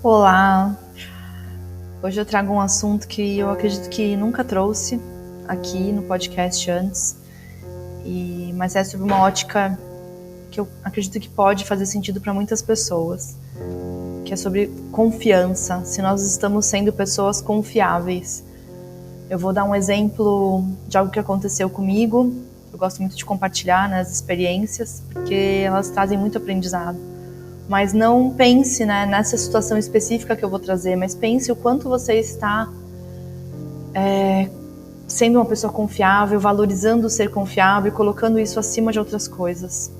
Olá! Hoje eu trago um assunto que eu acredito que nunca trouxe aqui no podcast antes, mas é sobre uma ótica que eu acredito que pode fazer sentido para muitas pessoas, que é sobre confiança, se nós estamos sendo pessoas confiáveis. Eu vou dar um exemplo de algo que aconteceu comigo. Eu gosto muito de compartilhar, as experiências, porque elas trazem muito aprendizado. Mas não pense, nessa situação específica que eu vou trazer, mas pense o quanto você está sendo uma pessoa confiável, valorizando ser confiável e colocando isso acima de outras coisas,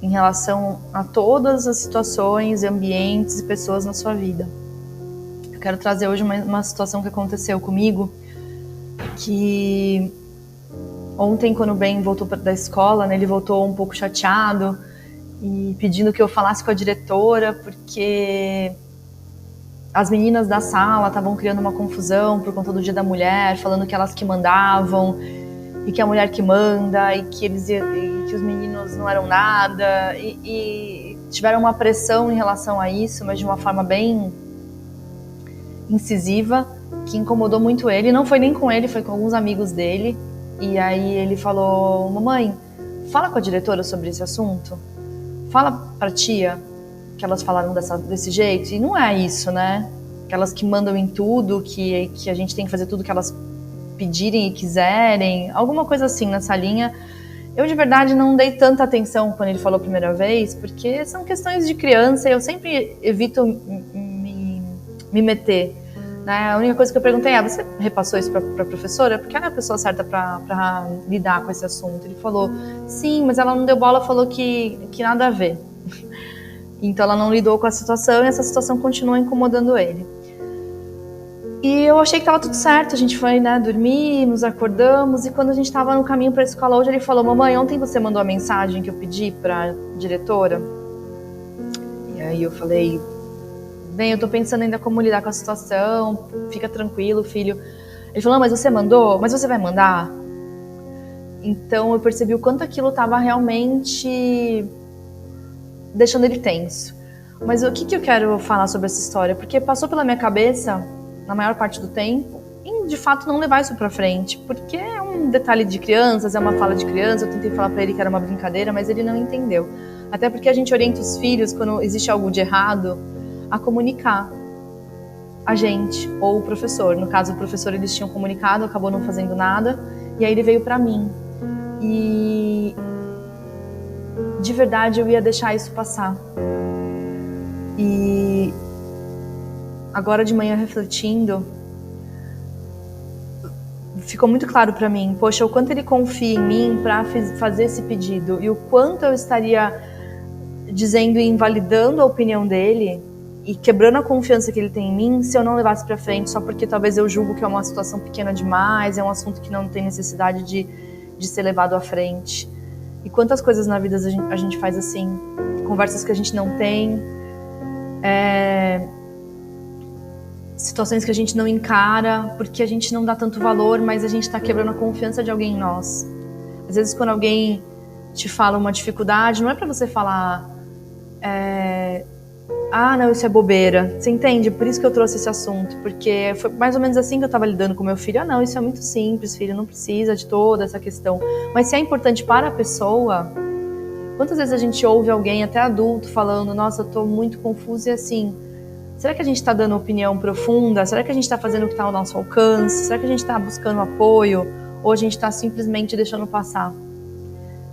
em relação a todas as situações, ambientes e pessoas na sua vida. Eu quero trazer hoje uma situação que aconteceu comigo, que ontem, quando o Ben voltou da escola, ele voltou um pouco chateado, e pedindo que eu falasse com a diretora, porque as meninas da sala estavam criando uma confusão por conta do Dia da Mulher, falando que elas que mandavam, e que a mulher que manda, e que os meninos não eram nada, e tiveram uma pressão em relação a isso, mas de uma forma bem incisiva, que incomodou muito ele. Não foi nem com ele, foi com alguns amigos dele. E aí ele falou: mamãe, fala com a diretora sobre esse assunto. Fala pra tia que elas falaram desse jeito. E não é isso, Aquelas que mandam em tudo, que a gente tem que fazer tudo que elas pedirem e quiserem. Alguma coisa assim nessa linha. Eu, de verdade, não dei tanta atenção quando ele falou a primeira vez, porque são questões de criança e eu sempre evito me meter. A única coisa que eu perguntei é: você repassou isso pra professora? Porque ela é a pessoa certa pra lidar com esse assunto. Ele falou: sim, mas ela não deu bola, falou que nada a ver. Então ela não lidou com a situação e essa situação continua incomodando ele. E eu achei que estava tudo certo. A gente foi dormir, nos acordamos, e quando a gente estava no caminho para a escola hoje, ele falou: mamãe, ontem você mandou a mensagem que eu pedi pra diretora? E aí eu falei: bem, eu tô pensando ainda como lidar com a situação, fica tranquilo, filho. Ele falou: mas você mandou? Mas você vai mandar? Então eu percebi o quanto aquilo tava realmente deixando ele tenso. Mas o que eu quero falar sobre essa história? Porque passou pela minha cabeça, na maior parte do tempo, em de fato não levar isso pra frente, porque é um detalhe de crianças, é uma fala de criança. Eu tentei falar pra ele que era uma brincadeira, mas ele não entendeu. Até porque a gente orienta os filhos, quando existe algo de errado, a comunicar a gente, ou o professor. No caso, o professor, eles tinham comunicado, acabou não fazendo nada, e aí ele veio pra mim. E de verdade eu ia deixar isso passar. E agora de manhã, refletindo, ficou muito claro pra mim, poxa, o quanto ele confia em mim pra fazer esse pedido, e o quanto eu estaria dizendo e invalidando a opinião dele e quebrando a confiança que ele tem em mim se eu não levasse pra frente, só porque talvez eu julgo que é uma situação pequena demais, é um assunto que não tem necessidade de ser levado à frente. E quantas coisas na vida a gente faz assim, conversas que a gente não tem, situações que a gente não encara, porque a gente não dá tanto valor, mas a gente tá quebrando a confiança de alguém em nós. Às vezes quando alguém te fala uma dificuldade, não é pra você falar: ah, não, isso é bobeira. Você entende? Por isso que eu trouxe esse assunto, porque foi mais ou menos assim que eu tava lidando com meu filho. Ah, não, isso é muito simples, filho, não precisa de toda essa questão. Mas se é importante para a pessoa, quantas vezes a gente ouve alguém, até adulto, falando: nossa, eu tô muito confuso, e assim, será que a gente tá dando opinião profunda? Será que a gente tá fazendo o que tá ao nosso alcance? Será que a gente tá buscando apoio? Ou a gente tá simplesmente deixando passar?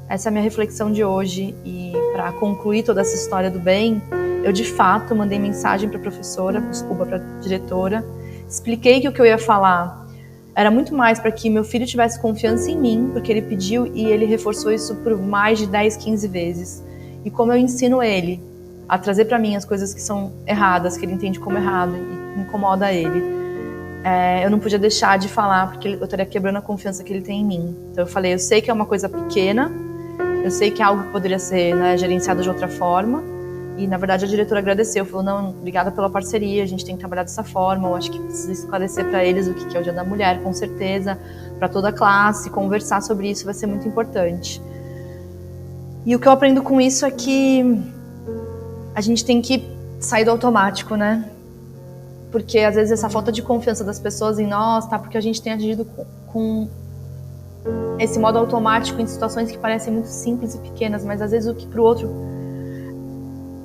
Essa é a minha reflexão de hoje. E para concluir toda essa história do bem, eu de fato mandei mensagem para a professora, para a diretora, expliquei que o que eu ia falar era muito mais para que meu filho tivesse confiança em mim, porque ele pediu e ele reforçou isso por mais de 10, 15 vezes. E como eu ensino ele a trazer para mim as coisas que são erradas, que ele entende como errado e incomoda ele, eu não podia deixar de falar, porque eu estaria quebrando a confiança que ele tem em mim. Então eu falei: eu sei que é uma coisa pequena, eu sei que é algo que poderia ser gerenciado de outra forma. E, na verdade, a diretora agradeceu, falou: não, obrigada pela parceria, a gente tem que trabalhar dessa forma, eu acho que precisa esclarecer para eles o que é o Dia da Mulher, com certeza, para toda a classe, conversar sobre isso vai ser muito importante. E o que eu aprendo com isso é que a gente tem que sair do automático, né? Porque às vezes essa falta de confiança das pessoas em nós tá porque a gente tem agido com esse modo automático em situações que parecem muito simples e pequenas, mas às vezes o que pro outro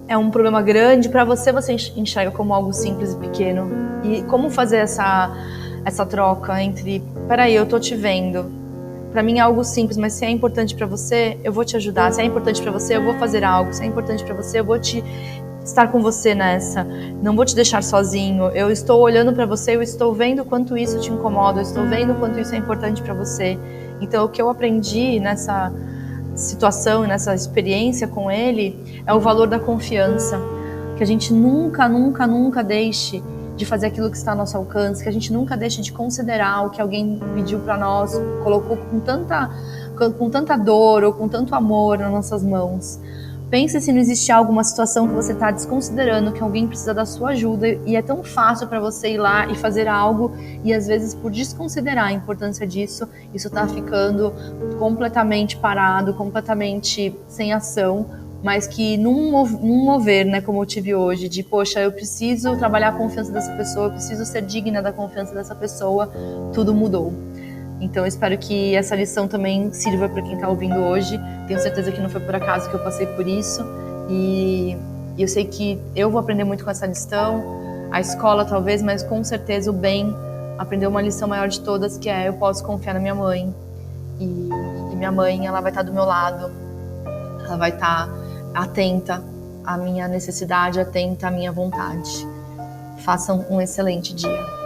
é um problema grande, pra você enxerga como algo simples e pequeno. E como fazer essa troca entre, peraí, eu tô te vendo, pra mim é algo simples, mas se é importante pra você, eu vou te ajudar. Se é importante pra você, eu vou fazer algo. Se é importante pra você, eu vou estar com você nessa. Não vou te deixar sozinho. Eu estou olhando pra você, eu estou vendo quanto isso te incomoda, eu estou vendo quanto isso é importante pra você. Então, o que eu aprendi nessa situação, nessa experiência com ele, é o valor da confiança. Que a gente nunca, nunca, nunca deixe de fazer aquilo que está ao nosso alcance, que a gente nunca deixe de considerar o que alguém pediu para nós, colocou com tanta dor ou com tanto amor nas nossas mãos. Pense se não existe alguma situação que você está desconsiderando, que alguém precisa da sua ajuda e é tão fácil para você ir lá e fazer algo e às vezes por desconsiderar a importância disso, isso está ficando completamente parado, completamente sem ação, mas que num mover, né, como eu tive hoje, de poxa, eu preciso trabalhar a confiança dessa pessoa, eu preciso ser digna da confiança dessa pessoa, tudo mudou. Então eu espero que essa lição também sirva para quem está ouvindo hoje. Tenho certeza que não foi por acaso que eu passei por isso. E eu sei que eu vou aprender muito com essa lição. A escola talvez, mas com certeza o bem aprendeu uma lição maior de todas, que é eu posso confiar na minha mãe. E minha mãe, ela vai estar do meu lado. Ela vai estar atenta à minha necessidade, atenta à minha vontade. Façam um excelente dia.